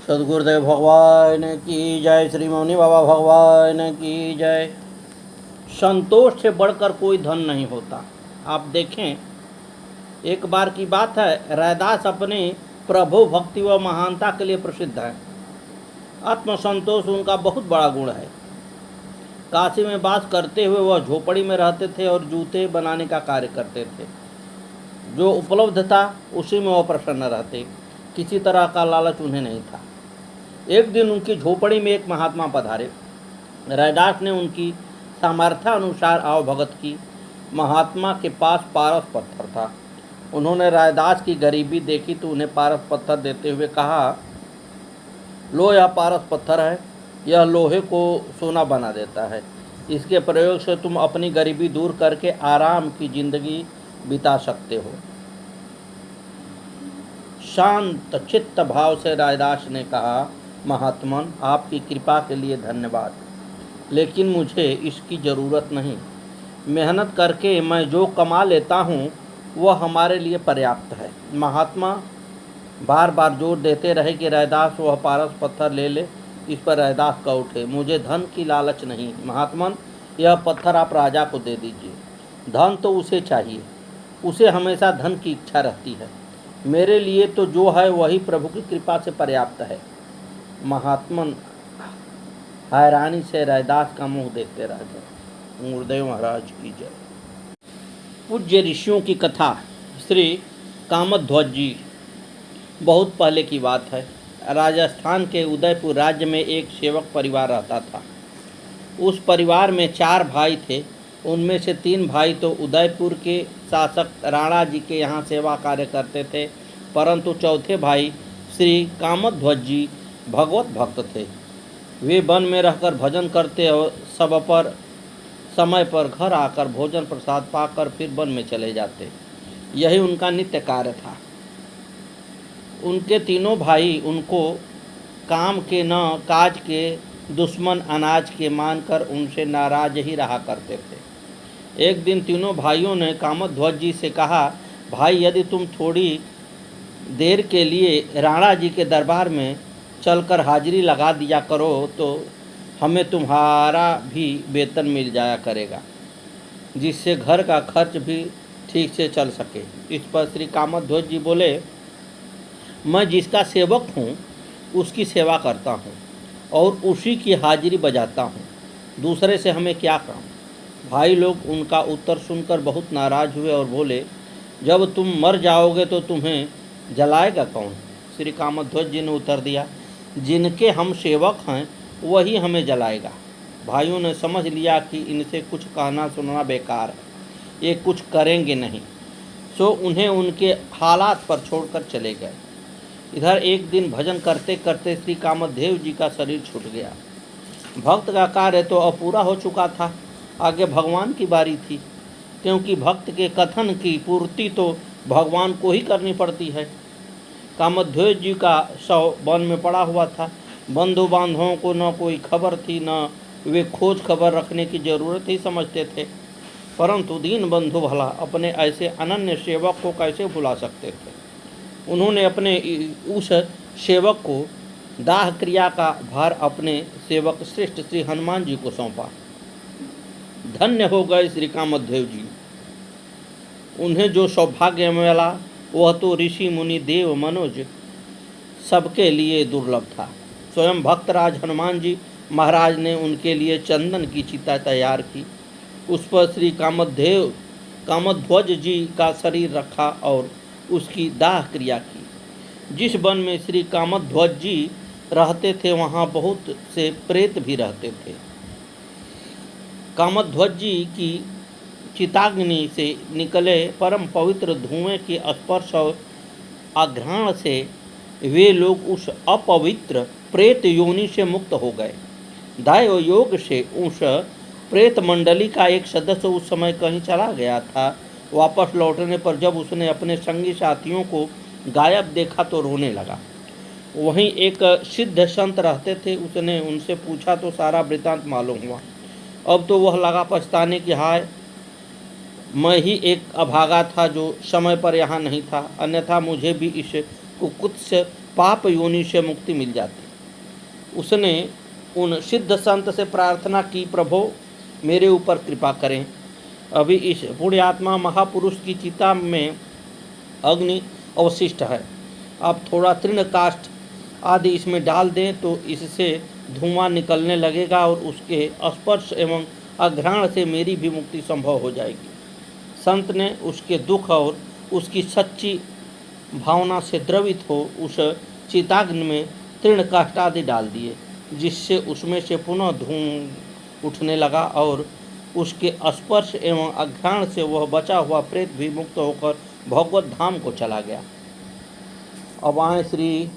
सदगुरुदेव भगवान की जय। श्री मौनी बाबा भगवान की जय। संतोष से बढ़कर कोई धन नहीं होता। आप देखें, एक बार की बात है, रैदास अपने प्रभु भक्ति व महानता के लिए प्रसिद्ध है। आत्मसंतोष उनका बहुत बड़ा गुण है। काशी में वास करते हुए वह झोपड़ी में रहते थे और जूते बनाने का कार्य करते थे। जो उपलब्ध था उसी में वह प्रसन्न रहते। किसी तरह का लालच उन्हें नहीं था। एक दिन उनकी झोपड़ी में एक महात्मा पधारे। रैदास ने उनकी सामर्थ्य अनुसार आवभगत की। महात्मा के पास पारस पत्थर था। उन्होंने रैदास की गरीबी देखी तो उन्हें पारस पत्थर देते हुए कहा, लो, यह पारस पत्थर है। यह लोहे को सोना बना देता है। इसके प्रयोग से तुम अपनी गरीबी दूर करके आराम की जिंदगी बिता सकते हो। शांत चित्त भाव से रैदास ने कहा, महात्मन, आपकी कृपा के लिए धन्यवाद, लेकिन मुझे इसकी ज़रूरत नहीं। मेहनत करके मैं जो कमा लेता हूँ वह हमारे लिए पर्याप्त है। महात्मा बार बार जोर देते रहे कि रैदास वह पारस पत्थर ले ले। इस पर रैदास का उठे, मुझे धन की लालच नहीं। महात्मन, यह पत्थर आप राजा को दे दीजिए। धन तो उसे चाहिए, उसे हमेशा धन की इच्छा रहती है। मेरे लिए तो जो है वही प्रभु की कृपा से पर्याप्त है। महात्मन हैरानी से रैदास का मुंह देखते रह गए। गुरुदेव महाराज की जय। पूज्य ऋषियों की कथा। श्री कामध्वज जी। बहुत पहले की बात है। राजस्थान के उदयपुर राज्य में एक सेवक परिवार रहता था। उस परिवार में 4 भाई थे। उनमें से 3 भाई तो उदयपुर के शासक राणा जी के यहाँ सेवा कार्य करते थे, परंतु चौथे भाई श्री कामध्वज जी भगवत भक्त थे। वे वन में रहकर भजन करते और सब पर समय पर घर आकर भोजन प्रसाद पाकर फिर वन में चले जाते। यही उनका नित्य कार्य था। उनके तीनों भाई उनको काम के न काज के, दुश्मन अनाज के मानकर उनसे नाराज ही रहा करते थे। एक दिन तीनों भाइयों ने कामध्वज जी से कहा, भाई, यदि तुम थोड़ी देर के लिए राणा जी के दरबार में चलकर हाजिरी लगा दिया करो तो हमें तुम्हारा भी वेतन मिल जाया करेगा, जिससे घर का खर्च भी ठीक से चल सके। इस पर श्री कामध्वज जी बोले, मैं जिसका सेवक हूँ उसकी सेवा करता हूँ और उसी की हाजिरी बजाता हूँ, दूसरे से हमें क्या काम। भाई लोग उनका उत्तर सुनकर बहुत नाराज हुए और बोले, जब तुम मर जाओगे तो तुम्हें जलाएगा कौन। श्री कामध्वज जी ने उत्तर दिया, जिनके हम सेवक हैं वही हमें जलाएगा। भाइयों ने समझ लिया कि इनसे कुछ कहना सुनना बेकार है, ये कुछ करेंगे नहीं, सो उन्हें उनके हालात पर छोड़कर चले गए। इधर एक दिन भजन करते करते श्री कामदेव जी का शरीर छूट गया। भक्त का कार्य तो अपूरा हो चुका था, आगे भगवान की बारी थी, क्योंकि भक्त के कथन की पूर्ति तो भगवान को ही करनी पड़ती है। कामध्वज जी का शव वन में पड़ा हुआ था। बंधु बांधवों को न कोई खबर थी, न वे खोज खबर रखने की जरूरत ही समझते थे, परंतु दीन बंधु भला अपने ऐसे अनन्य सेवक को कैसे भुला सकते थे। उन्होंने अपने उस सेवक को दाह क्रिया का भार अपने सेवक श्रेष्ठ श्री हनुमान जी को सौंपा। धन्य हो गए श्री कामदेव जी। उन्हें जो सौभाग्य मिला वह तो ऋषि मुनि देव मनोज सबके लिए दुर्लभ था। स्वयं भक्तराज हनुमान जी महाराज ने उनके लिए चंदन की चिता तैयार की। उस पर श्री कामध्वज जी का शरीर रखा और उसकी दाह क्रिया की। जिस वन में श्री कामध्वज जी रहते थे वहाँ बहुत से प्रेत भी रहते थे। कामध्वज जी की चिताग्नि से निकले परम पवित्र धुएं के स्पर्श और आघ्राण से वे लोग उस अपवित्र प्रेत योनि से मुक्त हो गए। दैव योग से उस प्रेत मंडली का एक सदस्य उस समय कहीं चला गया था। वापस लौटने पर जब उसने अपने संगी साथियों को गायब देखा तो रोने लगा। वहीं एक सिद्ध संत रहते थे, उसने उनसे पूछा तो सारा वृतांत मालूम हुआ। अब तो वह लगा पछताने की, हाय, मैं ही एक अभागा था जो समय पर यहाँ नहीं था, अन्यथा मुझे भी इस कुकुत्स पाप योनि से मुक्ति मिल जाती। उसने उन सिद्ध संत से प्रार्थना की, प्रभो मेरे ऊपर कृपा करें। अभी इस पुण्यात्मा महापुरुष की चिता में अग्नि अवशिष्ट है, आप थोड़ा तृण काष्ठ आदि इसमें डाल दें तो इससे धुआं निकलने लगेगा और उसके स्पर्श एवं अघ्राण से मेरी भी मुक्ति संभव हो जाएगी। संत ने उसके दुख और उसकी सच्ची भावना से द्रवित हो उस चिताग्नि में तृण काष्ठ आदि डाल दिए, जिससे उसमें से पुनः धूम उठने लगा और उसके स्पर्श एवं अघ्राण से वह बचा हुआ प्रेत भी मुक्त होकर भगवत धाम को चला गया। अब आए श्री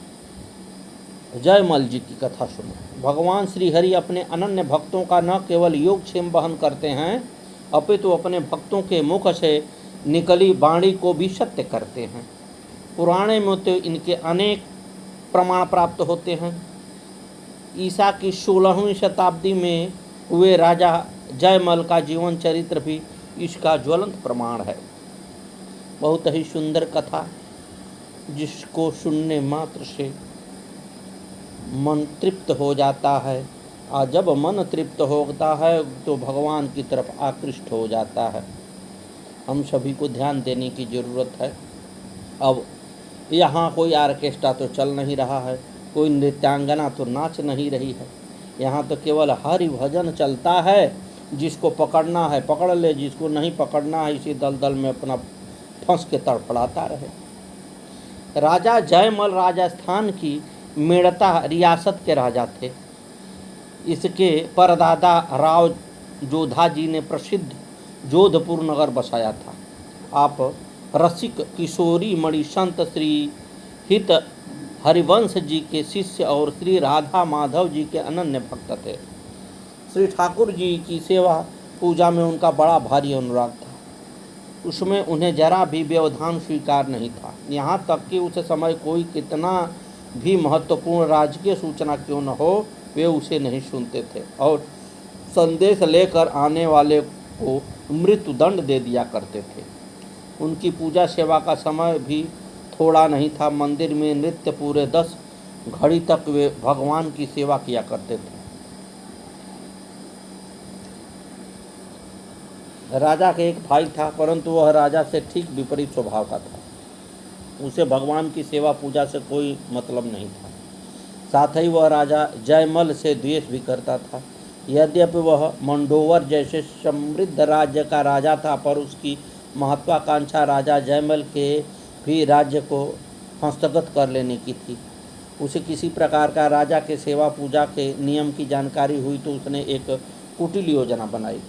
जयमल जी की कथा सुनो। भगवान श्री हरि अपने अनन्य भक्तों का न केवल योगक्षेम वहन करते हैं, अपितु अपने भक्तों के मुख से निकली वाणी को भी सत्य करते हैं। पुराणे में तो इनके अनेक प्रमाण प्राप्त होते हैं। ईसा की 16वीं शताब्दी में हुए राजा जयमल का जीवन चरित्र भी इसका ज्वलंत प्रमाण है। बहुत ही सुंदर कथा, जिसको सुनने मात्र से मन तृप्त हो जाता है, और जब मन तृप्त होता है तो भगवान की तरफ आकृष्ट हो जाता है। हम सभी को ध्यान देने की ज़रूरत है। अब यहाँ कोई ऑर्केस्ट्रा तो चल नहीं रहा है, कोई नृत्यांगना तो नाच नहीं रही है, यहाँ तो केवल हरि भजन चलता है। जिसको पकड़ना है पकड़ ले, जिसको नहीं पकड़ना है इसी दलदल में अपना फंस के तड़फड़ाता रहे। राजा जयमल राजस्थान की मेड़ता रियासत के राजा थे। इसके परदादा राव जोधा जी ने प्रसिद्ध जोधपुर नगर बसाया था। आप रसिक किशोरी मणि संत श्री हित हरिवंश जी के शिष्य और श्री राधा माधव जी के अनन्य भक्त थे। श्री ठाकुर जी की सेवा पूजा में उनका बड़ा भारी अनुराग था। उसमें उन्हें जरा भी व्यवधान स्वीकार नहीं था। यहाँ तक कि उस समय कोई कितना भी महत्वपूर्ण राजकीय सूचना क्यों न हो, वे उसे नहीं सुनते थे और संदेश लेकर आने वाले को मृत्यु दंड दे दिया करते थे। उनकी पूजा सेवा का समय भी थोड़ा नहीं था। मंदिर में नृत्य पूरे 10 घड़ी तक वे भगवान की सेवा किया करते थे। राजा का एक भाई था, परंतु वह राजा से ठीक विपरीत स्वभाव का था। उसे भगवान की सेवा पूजा से कोई मतलब नहीं था। साथ ही वह राजा जयमल से द्वेष भी करता था। यद्यपि वह मंडोवर जैसे समृद्ध राज्य का राजा था, पर उसकी महत्वाकांक्षा राजा जयमल के भी राज्य को हस्तगत कर लेने की थी। उसे किसी प्रकार का राजा के सेवा पूजा के नियम की जानकारी हुई तो उसने एक कुटिल योजना बनाई।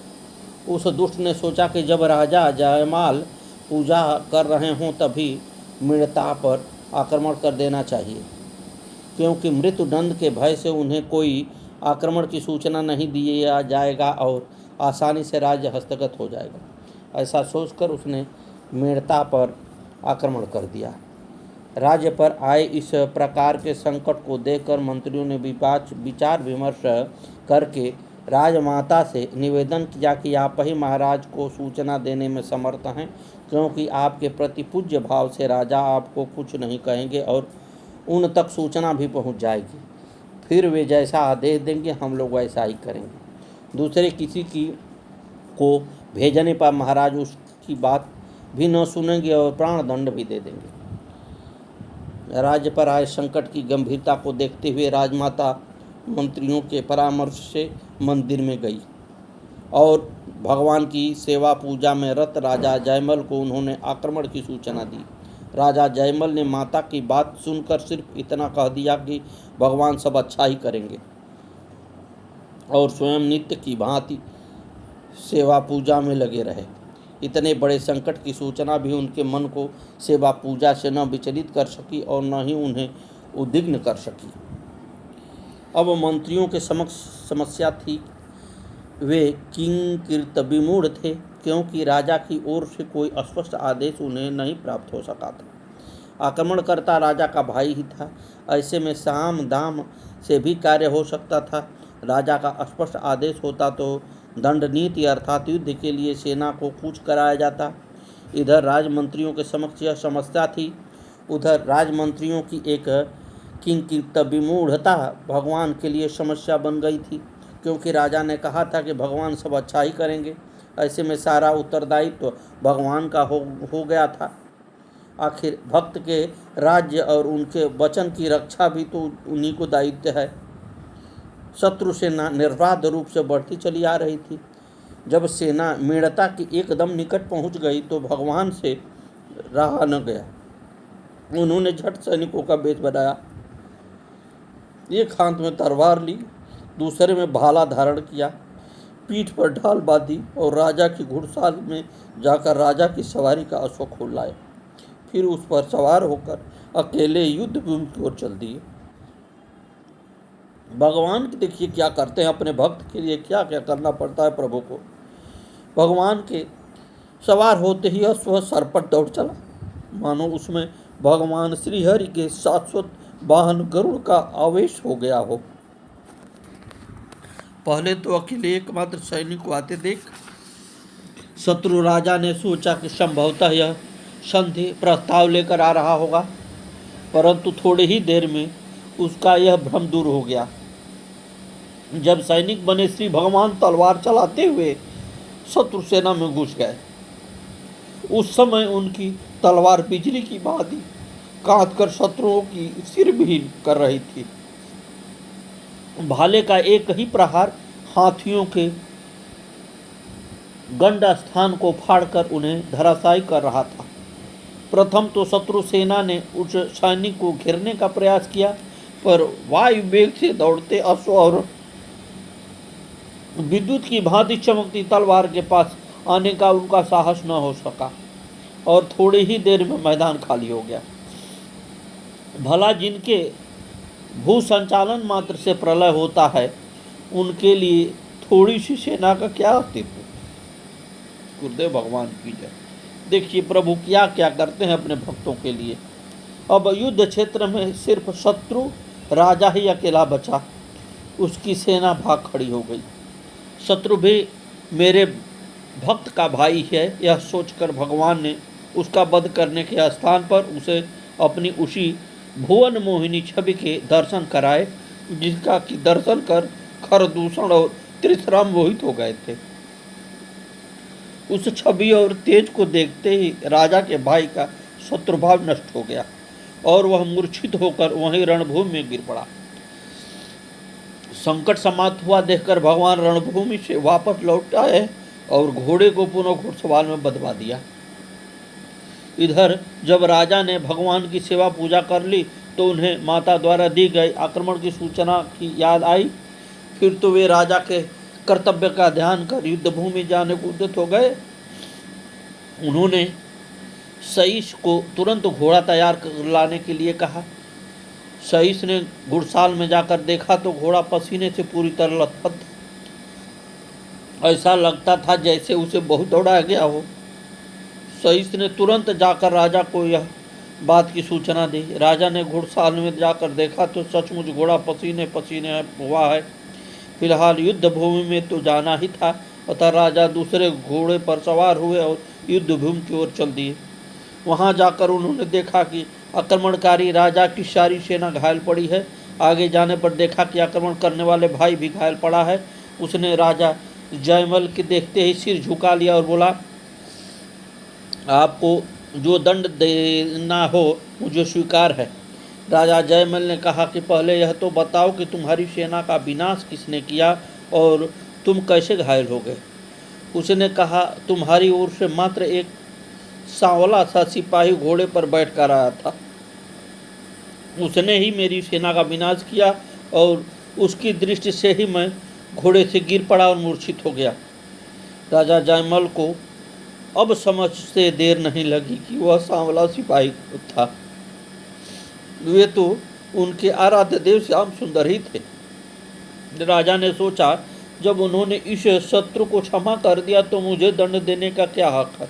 उस दुष्ट ने सोचा कि जब राजा जयमाल पूजा कर रहे हों तभी मृता पर आक्रमण कर देना चाहिए, क्योंकि मृत्यु दंड के भय से उन्हें कोई आक्रमण की सूचना नहीं दिया जाएगा और आसानी से राज्य हस्तगत हो जाएगा। ऐसा सोचकर उसने मृता पर आक्रमण कर दिया। राज्य पर आए इस प्रकार के संकट को देखकर मंत्रियों ने विचार विमर्श करके राजमाता से निवेदन किया कि आप ही महाराज को सूचना देने में समर्थ हैं, क्योंकि आपके प्रति पूज्य भाव से राजा आपको कुछ नहीं कहेंगे और उन तक सूचना भी पहुंच जाएगी। फिर वे जैसा आदेश देंगे हम लोग वैसा ही करेंगे। दूसरे किसी की को भेजने पर महाराज उसकी बात भी न सुनेंगे और प्राण दंड भी दे देंगे। राज्य पर आए संकट की गंभीरता को देखते हुए राजमाता मंत्रियों के परामर्श से मंदिर में गई और भगवान की सेवा पूजा में रत राजा जयमल को उन्होंने आक्रमण की सूचना दी। राजा जयमल ने माता की बात सुनकर सिर्फ इतना कह दिया कि भगवान सब अच्छा ही करेंगे और स्वयं नित्य की भांति सेवा पूजा में लगे रहे। इतने बड़े संकट की सूचना भी उनके मन को सेवा पूजा से न विचलित कर सकी और न ही उन्हें उद्विग्न कर सकी। अब मंत्रियों के समक्ष समस्या थी। वे किंकृत विमूढ़ थे, क्योंकि राजा की ओर से कोई स्पष्ट आदेश उन्हें नहीं प्राप्त हो सका था। आक्रमणकर्ता राजा का भाई ही था। ऐसे में साम दाम से भी कार्य हो सकता था। राजा का स्पष्ट आदेश होता तो दंड नीति अर्थात युद्ध के लिए सेना को कूच कराया जाता। इधर राजमंत्रियों के समक्ष यह समस्या थी। उधर राजमंत्रियों की एक किंकित विमूढ़ता भगवान के लिए समस्या बन गई थी, क्योंकि राजा ने कहा था कि भगवान सब अच्छा ही करेंगे। ऐसे में सारा उत्तरदायित्व भगवान का हो गया था। आखिर भक्त के राज्य और उनके वचन की रक्षा भी तो उन्हीं को दायित्व है। शत्रु सेना निर्बाध रूप से बढ़ती चली आ रही थी। जब सेना मेड़ता के एकदम निकट पहुंच गई तो भगवान से रहा न गया। उन्होंने झट सैनिकों का बेच बनाया, एक हाथ में तलवार ली, दूसरे में भाला धारण किया, पीठ पर ढाल बांधी और राजा की घुड़साल में जाकर राजा की सवारी का अश्व खोल लाए। फिर उस पर सवार होकर अकेले युद्ध भूमि की ओर चल दिए। भगवान देखिए क्या करते हैं, अपने भक्त के लिए क्या क्या करना पड़ता है प्रभु को। भगवान के सवार होते ही अश्व सर पर दौड़ चला, मानो उसमें भगवान श्रीहरि के शाश्वत वाहन गरुड़ का आवेश हो गया हो। पहले तो अकेले एकमात्र सैनिक को आते देख शत्रु राजा ने सोचा कि संभवतः यह संधि प्रस्ताव लेकर आ रहा होगा, परंतु थोड़ी ही देर में उसका यह भ्रम दूर हो गया। जब सैनिक बने श्री भगवान तलवार चलाते हुए शत्रु सेना में घुस गए, उस समय उनकी तलवार बिजली की भांति काटकर शत्रुओं की सिर विहीन कर रही थी। भाले का एक ही प्रहार हाथियों के गंड स्थान को फाड़कर उन्हें धराशायी कर रहा था। प्रथम तो शत्रु सेना ने उस सैनिक को घेरने का प्रयास किया, पर वायु वेग से दौड़ते अश्व और विद्युत की भांति चमकती तलवार के पास आने का उनका साहस न हो सका और थोड़ी ही देर में मैदान खाली हो गया। भला जिनके भू संचालन मात्र से प्रलय होता है, उनके लिए थोड़ी सी सेना का क्या अस्तित्व। गुरुदेव भगवान की जय। देखिए प्रभु क्या क्या करते हैं अपने भक्तों के लिए। अब युद्ध क्षेत्र में सिर्फ शत्रु राजा ही अकेला बचा, उसकी सेना भाग खड़ी हो गई। शत्रु भी मेरे भक्त का भाई है, यह सोचकर भगवान ने उसका वध करने के स्थान पर उसे अपनी उसी भुवन मोहिनी छवि के दर्शन कराए, जिसका कि दर्शन कर खरदूषण और त्रिशराम मोहित हो गए थे। उस छवि और तेज को देखते ही राजा के भाई का शत्रुभाव नष्ट हो गया और वह मूर्छित होकर वहीं रणभूमि में गिर पड़ा। संकट समाप्त हुआ देखकर भगवान रणभूमि से वापस लौट आए और घोड़े को पुनः घुड़सवार में बदवा दिया। इधर जब राजा ने भगवान की सेवा पूजा कर ली तो उन्हें माता द्वारा दी गई आक्रमण की सूचना की याद आई। फिर तो वे राजा के कर्तव्य का ध्यान कर युद्ध भूमि जाने को उद्यत हो गए। उन्होंने सईस को तुरंत घोड़ा तैयार कर लाने के लिए कहा। सईस ने घुड़साल में जाकर देखा तो घोड़ा पसीने से पूरी तरह लथपथ था। ऐसा लगता था जैसे उसे बहुत दौड़ाया गया हो। सईस ने तुरंत जाकर राजा को यह बात की सूचना दी। राजा ने घुड़साल में जाकर देखा तो सचमुच घोड़ा पसीने पसीने हुआ है। फिलहाल युद्ध भूमि में तो जाना ही था, अतः राजा दूसरे घोड़े पर सवार हुए और युद्ध भूमि की ओर चल दिए। वहां जाकर उन्होंने देखा कि आक्रमणकारी राजा की सारी सेना घायल पड़ी है। आगे जाने पर देखा कि आक्रमण करने वाले भाई भी घायल पड़ा है। उसने राजा जयमल के देखते ही सिर झुका लिया और बोला, आपको जो दंड देना हो मुझे स्वीकार है। राजा जयमल ने कहा कि पहले यह तो बताओ कि तुम्हारी सेना का विनाश किसने किया और तुम कैसे घायल हो गए। उसने कहा, तुम्हारी ओर से मात्र एक सांवला सा सिपाही घोड़े पर बैठ कर आया था, उसने ही मेरी सेना का विनाश किया और उसकी दृष्टि से ही मैं घोड़े से गिर पड़ा और मूर्छित हो गया। राजा जयमल को अब समझ से देर नहीं लगी कि वह सांवला सिपाही था। वे तो उनके आराध्य देव श्याम सुंदर ही थे। राजा ने सोचा, जब उन्होंने इस शत्रु को क्षमा कर दिया तो मुझे दंड देने का क्या हक है।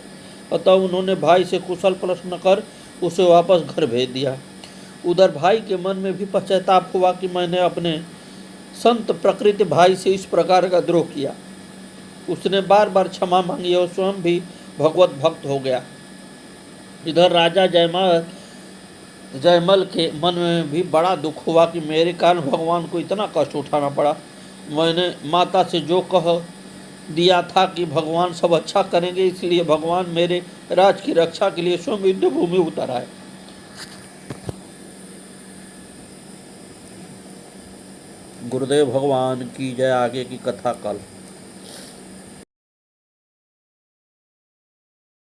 अतः उन्होंने भाई से कुशल प्रश्न कर उसे वापस घर भेज दिया। उधर भाई के मन में भी पश्चाताप हुआ कि मैंने अपने संत प्रकृति भाई से इस प्रकार का द्रोह किया। उसने बार बार क्षमा मांगी और स्वयं भी भगवत भक्त हो गया। इधर राजा जयमल जयमल के मन में भी बड़ा दुख हुआ कि मेरे कारण भगवान को इतना कष्ट उठाना पड़ा। मैंने माता से जो कह दिया था कि भगवान सब अच्छा करेंगे, इसलिए भगवान मेरे राज की रक्षा के लिए स्वयं युद्ध भूमि उतर आए। गुरुदेव भगवान की जय। आगे की कथा कल।